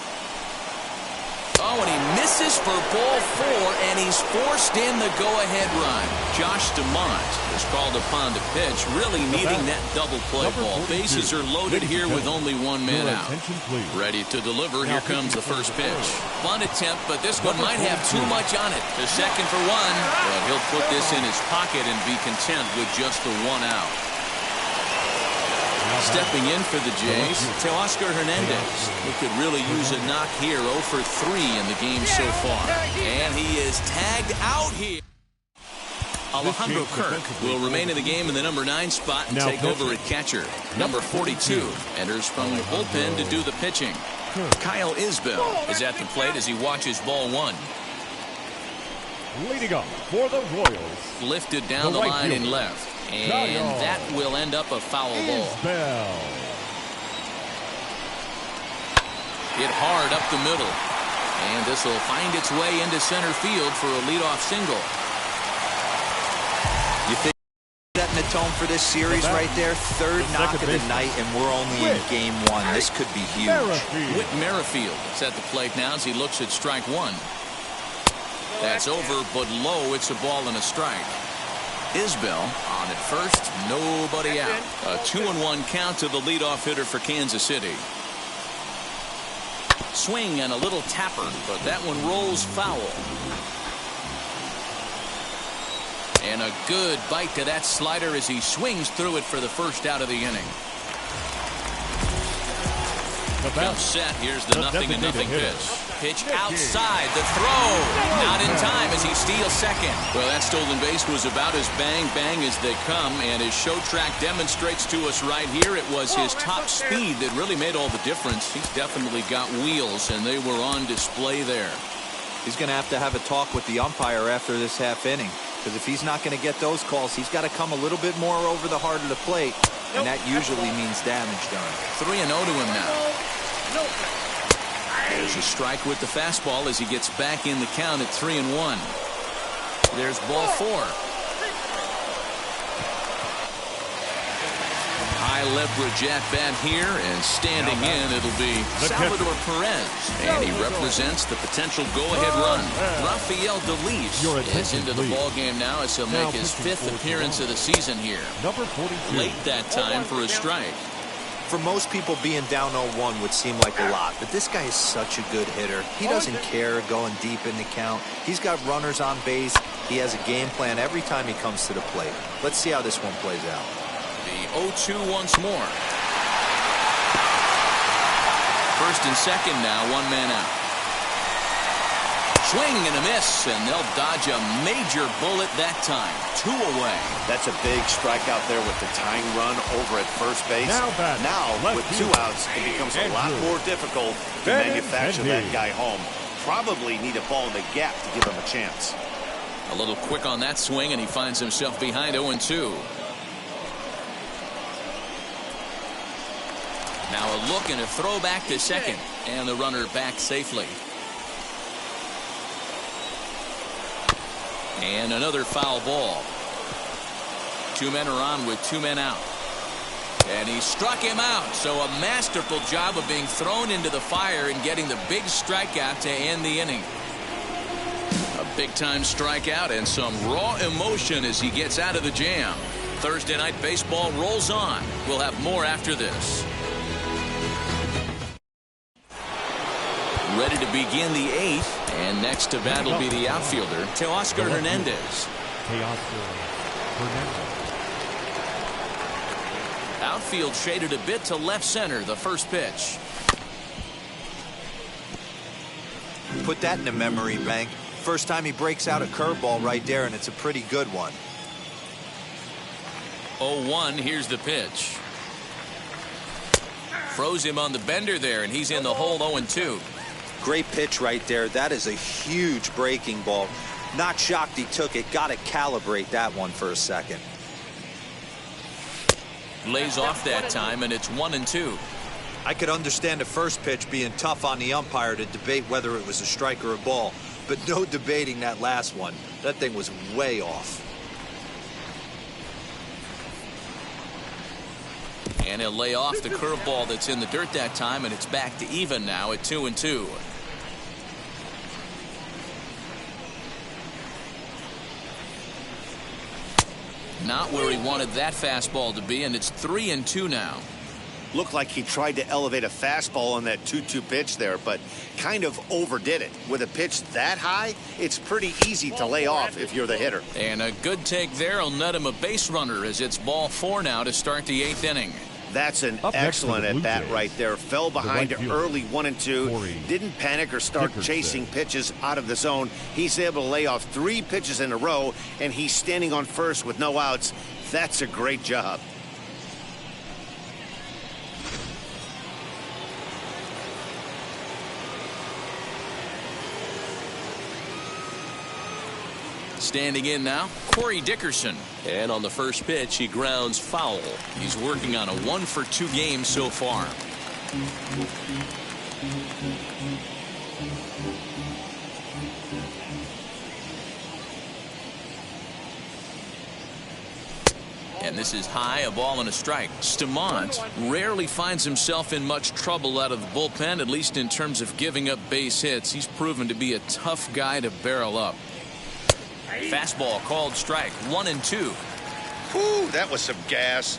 Oh, and he misses for ball 4, and he's forced in the go-ahead run. Josh DeMont is called upon to pitch, really needing that double play ball. Bases are loaded here with only 1 man out. Ready to deliver. Here comes the first pitch. Fun attempt, but this one might have too much on it. The second for 1, but he'll put this in his pocket and be content with just the 1 out. Stepping in for the Jays, Teoscar Hernandez, who could really use a knock here. 0 for 3 in the game so far. And he is tagged out here. Alejandro Kirk will remain in the game in the number 9 spot and take over at catcher. Number 42 enters from the bullpen to do the pitching. Kyle Isbell is at the plate as he watches ball 1. Leading up for the Royals. Lifted down the line in left. And that will end up a foul ball. Hit hard up the middle. And this will find its way into center field for a leadoff single. You think setting the tone for this series right there? Third knock of the night, and we're only in game 1. This could be huge. Whit Merrifield is at the plate now as he looks at strike 1. That's over, but low. It's a ball and a strike. Isbell on at first, nobody out. A 2-1 count to the leadoff hitter for Kansas City. Swing and a little tapper, but that one rolls foul. And a good bite to that slider as he swings through it for the first out of the inning. Comes set. Here's the 0-0 pitch. Pitch outside the throw. Not in time as he steals second. Well, that stolen base was about as bang as they come, and his show track demonstrates to us right here it was his top speed that really made all the difference. He's definitely got wheels, and they were on display there. He's going to have a talk with the umpire after this half inning, because if he's not going to get those calls, he's got to come a little bit more over the heart of the plate, and that usually means damage done. 3-0 to him now. There's a strike with the fastball as he gets back in the count at 3-1. There's ball 4. High leverage at bat here, and standing in it'll be Salvador Perez, and he represents the potential go-ahead run. Rafael Delis is into the ball game now as he'll make his 5th appearance of the season here. Late that time for a strike. For most people, being down 0-1 would seem like a lot, but this guy is such a good hitter. He doesn't care going deep in the count. He's got runners on base. He has a game plan every time he comes to the plate. Let's see how this one plays out. The 0-2 once more. First and second now, one man out. Swing and a miss, and they'll dodge a major bullet that time. 2 away. That's a big strikeout there with the tying run over at first base. Now with 2 outs, it becomes a lot more difficult to manufacture that guy home. Probably need a ball in the gap to give him a chance. A little quick on that swing, and he finds himself behind 0-2. Now a look and a throw back to second, and the runner back safely. And another foul ball. 2 men are on with 2 men out. And he struck him out. So a masterful job of being thrown into the fire and getting the big strikeout to end the inning. A big-time strikeout and some raw emotion as he gets out of the jam. Thursday Night Baseball rolls on. We'll have more after this. Ready to begin the 8th. And next to bat will be the outfielder, Teoscar Hernandez. Outfield shaded a bit to left center, the first pitch. Put that in a memory bank. First time he breaks out a curveball right there, and it's a pretty good one. 0-1, here's the pitch. Froze him on the bender there, and he's in the hole 0-2. Great pitch right there. That is a huge breaking ball. Not shocked he took it. Got to calibrate that one for a second. Lays off that time, and it's 1-2. I could understand the first pitch being tough on the umpire to debate whether it was a strike or a ball, but no debating that last one. That thing was way off. And he'll lay off the curveball that's in the dirt that time, and it's back to even now at 2-2. Not where he wanted that fastball to be, and it's 3-2 now. Looked like he tried to elevate a fastball on that 2-2 pitch there, but kind of overdid it. With a pitch that high, it's pretty easy to lay off if you're the hitter. And a good take there will net him a base runner as it's ball 4 now to start the 8th inning. That's an excellent at-bat right there. Fell behind early 1-2. Didn't panic or start chasing pitches out of the zone. He's able to lay off 3 pitches in a row, and he's standing on first with no outs. That's a great job. Standing in now, Corey Dickerson. And on the first pitch, he grounds foul. He's working on a 1-for-2 game so far. And this is high, a ball and a strike. Stamont rarely finds himself in much trouble out of the bullpen, at least in terms of giving up base hits. He's proven to be a tough guy to barrel up. Fastball called strike, 1-2. Whew, that was some gas.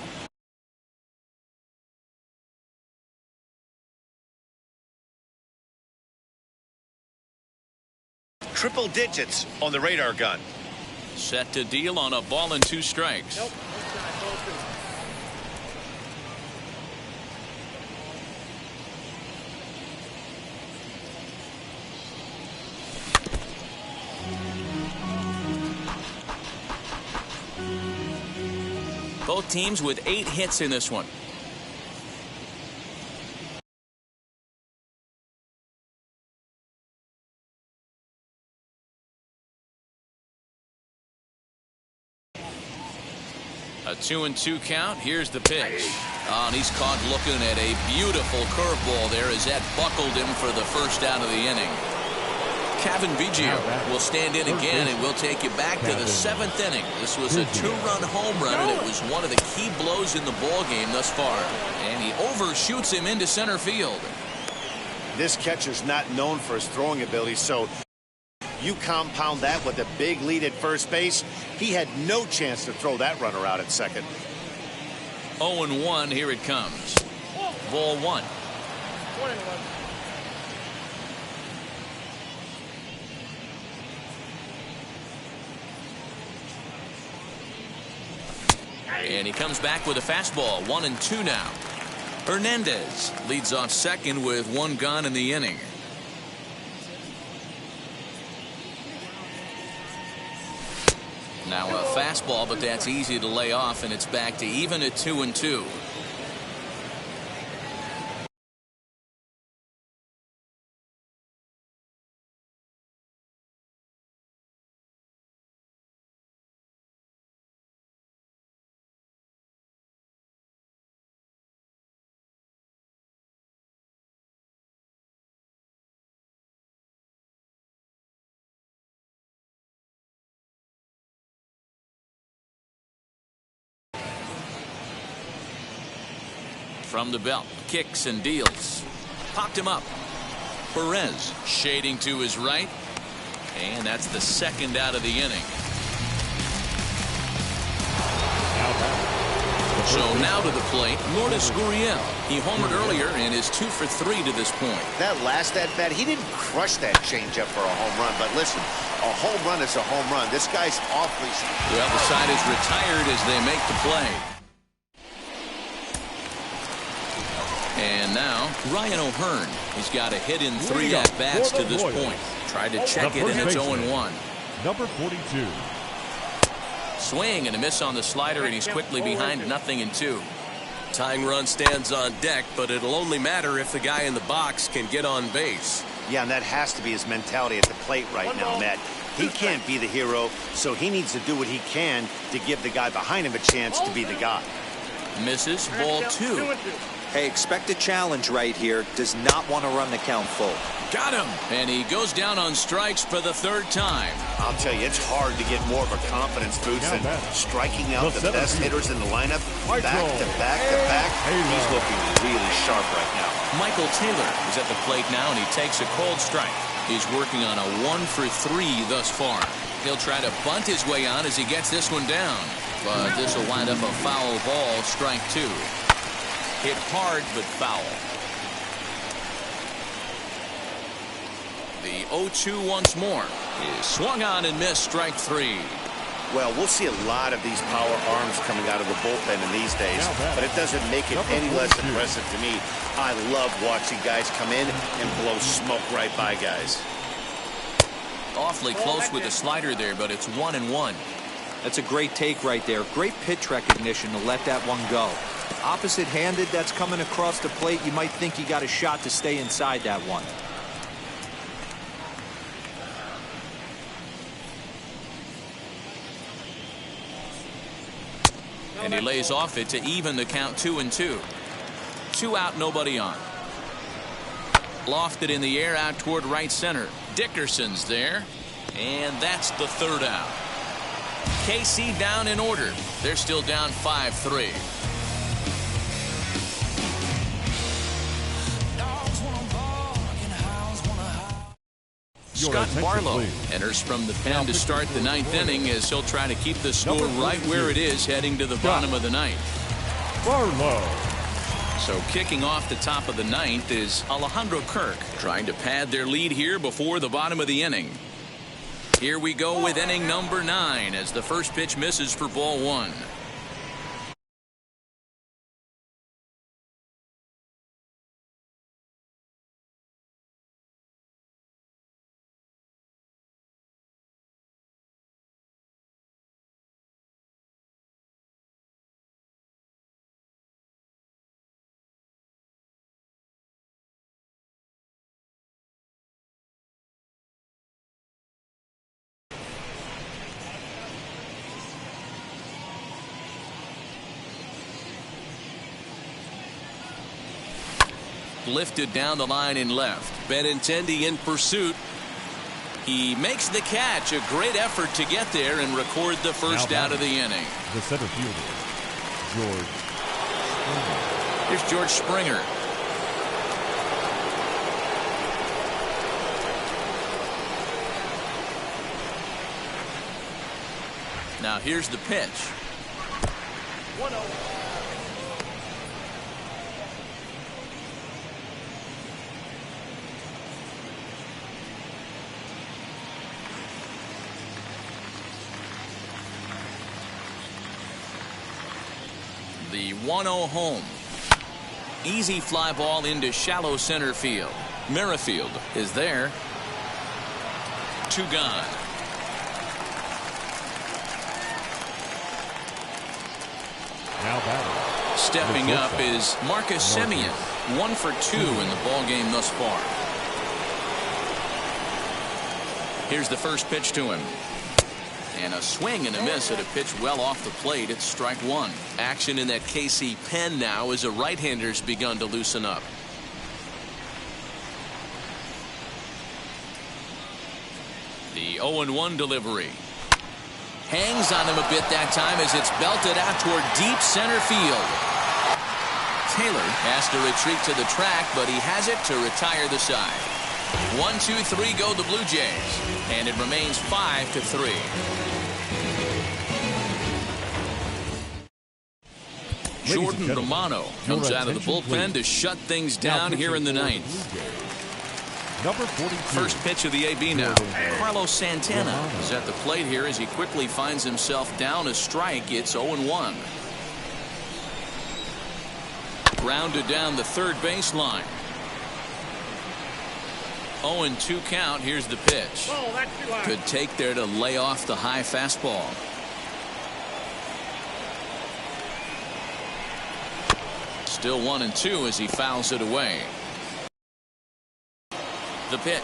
Triple digits on the radar gun. Set to deal on a ball and 2 strikes. Nope. Both teams with 8 hits in this one. A 2-2 count. Here's the pitch. And he's caught looking at a beautiful curveball there as that buckled him for the first out of the inning. Kevin Biggio will stand in again, and we'll take you back to the 7th inning. This was a 2-run home run, and it was one of the key blows in the ball game thus far. And he overshoots him into center field. This catcher's not known for his throwing ability, so you compound that with a big lead at first base. He had no chance to throw that runner out at second. 0-1, here it comes. Ball 1. 1-1. And he comes back with a fastball. 1-2 now. Hernandez leads off second with one gone in the inning. Now a fastball, but that's easy to lay off, and it's back to even at 2-2. From the belt, kicks and deals. Popped him up. Perez shading to his right. And that's the second out of the inning. So now to the plate, Lourdes Gurriel. He homered earlier and is 2 for 3 to this point. That last at-bat, he didn't crush that changeup for a home run. But listen, a home run is a home run. This guy's awfully... Well, the side is retired as they make the play. And now, Ryan O'Hearn. He's got a hit in 3 at-bats to this point. Tried to check it, and it's 0-1. Number 42. Swing and a miss on the slider, and he's quickly behind 0-2. Tying run stands on deck, but it'll only matter if the guy in the box can get on base. Yeah, and that has to be his mentality at the plate right now, Matt. He can't be the hero, so he needs to do what he can to give the guy behind him a chance to be the guy. Misses, ball 2. Hey, expect a challenge right here. Does not want to run the count full. Got him. And he goes down on strikes for the 3rd time. I'll tell you, it's hard to get more of a confidence boost than striking out the best hitters in the lineup. Back to back to back. He's looking really sharp right now. Michael Taylor is at the plate now, and he takes a cold strike. He's working on a 1 for 3 thus far. He'll try to bunt his way on as he gets this one down. But this will wind up a foul ball, strike 2. Hit hard, but foul. The 0-2 once more is swung on and missed, strike 3. Well, we'll see a lot of these power arms coming out of the bullpen in these days, but it doesn't make it any less impressive to me. I love watching guys come in and blow smoke right by guys. Awfully close with the slider there, but it's 1-1. That's a great take right there. Great pitch recognition to let that one go. Opposite-handed, that's coming across the plate. You might think you got a shot to stay inside that one. And he lays off it to even the count 2-2. 2 out, nobody on. Lofted in the air out toward right center. Dickerson's there. And that's the 3rd out. KC down in order. They're still down 5-3. Scott Barlow enters from the pen to start the 9th inning as he'll try to keep the score right where it is heading to the bottom of the 9th. Barlow. So kicking off the top of the 9th is Alejandro Kirk, trying to pad their lead here before the bottom of the inning. Here we go with inning number 9 as the first pitch misses for ball 1. Lifted down the line in left. Benintendi in pursuit. He makes the catch. A great effort to get there and record the first out of the inning. The center fielder, George Springer. Here's George Springer. Now here's the pitch. 1-0. The 1-0 home. Easy fly ball into shallow center field. Merrifield is there. 2 gone. Now batting. Stepping up is Marcus Semien. 1 for 2 in the ball game thus far. Here's the first pitch to him. And a swing and a miss at a pitch well off the plate. It's strike 1. Action in that KC pen now as a right-hander's begun to loosen up. The 0-1 delivery. Hangs on him a bit that time as it's belted out toward deep center field. Taylor has to retreat to the track, but he has it to retire the side. 1, 2, 3 go the Blue Jays, and it remains 5-3. Jordan Romano comes out of the bullpen to shut things down here in the 9th. Number 42. First pitch of the AB now. Carlos Santana is at the plate here as he quickly finds himself down a strike. It's 0-1. Grounded down the third baseline. 0-2 count. Here's the pitch. Good take there to lay off the high fastball. Still 1-2 as he fouls it away. The pitch.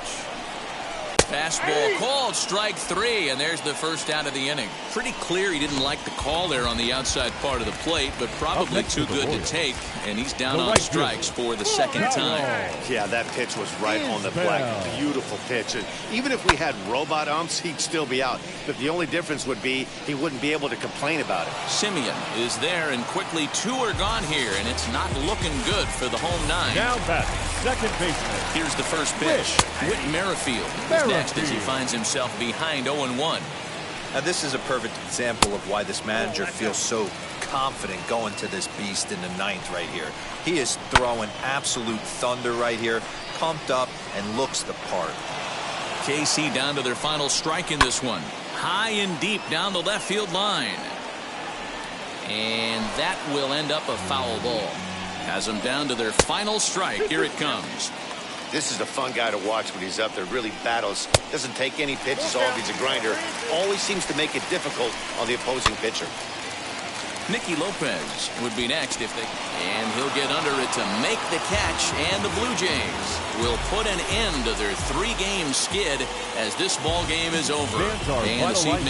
Fastball called, strike 3, and there's the first out of the inning. Pretty clear he didn't like the call there on the outside part of the plate, but probably too good to take, and he's down on strikes for the second time. Yeah, that pitch was right on the black. Beautiful pitch. And even if we had robot umps, he'd still be out. But the only difference would be he wouldn't be able to complain about it. Semien is there, and quickly 2 are gone here, and it's not looking good for the home 9. Now batting, second baseman. Here's the first pitch. Whit Merrifield is next as he finds himself behind 0-1. Now this is a perfect example of why this manager feels so confident going to this beast in the 9th right here. He is throwing absolute thunder right here, pumped up and looks the part. KC down to their final strike in this one. High and deep down the left field line. And that will end up a foul ball. Has them down to their final strike. Here it comes. This is a fun guy to watch when he's up there. Really battles. Doesn't take any pitches off. He's a grinder. Always seems to make it difficult on the opposing pitcher. Nicky Lopez would be next if they... And he'll get under it to make the catch. And the Blue Jays will put an end to their 3-game skid as this ball game is over. And this evening